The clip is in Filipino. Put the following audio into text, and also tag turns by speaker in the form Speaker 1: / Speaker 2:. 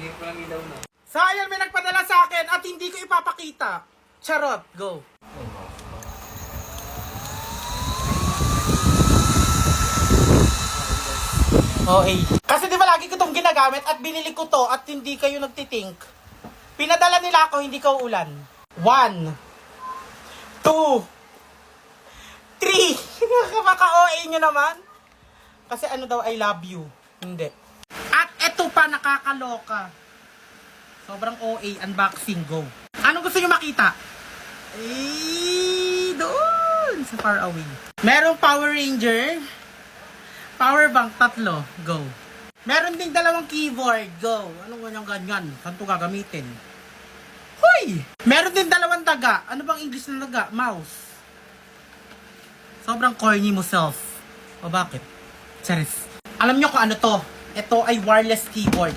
Speaker 1: Sige ko lang ilaw na.
Speaker 2: Sayang may nagpadala sa akin at hindi ko ipapakita. Charot, go. Okay. Kasi di ba lagi ko itong ginagamit at binili ko to at hindi kayo nagtitink. Pinadala nila ako, hindi ka uulan. 1, 2, 3. Nakaka-OA nyo naman. Kasi ano daw, I love you. Hindi. At eto pa, nakakaloka. Sobrang OA, unboxing, go. Anong gusto nyo makita? Eh, doon, sa far away. Merong Power Ranger. Power bank, 3, go. Meron ding 2 keyboard, go. Anong ganyan? Saan ito gagamitin? Hoy! Meron din 2 daga. Ano bang English na daga? Mouse. Sobrang corny mo self. O bakit? Charis. Alam nyo kung ano to? Ito ay wireless keyboard.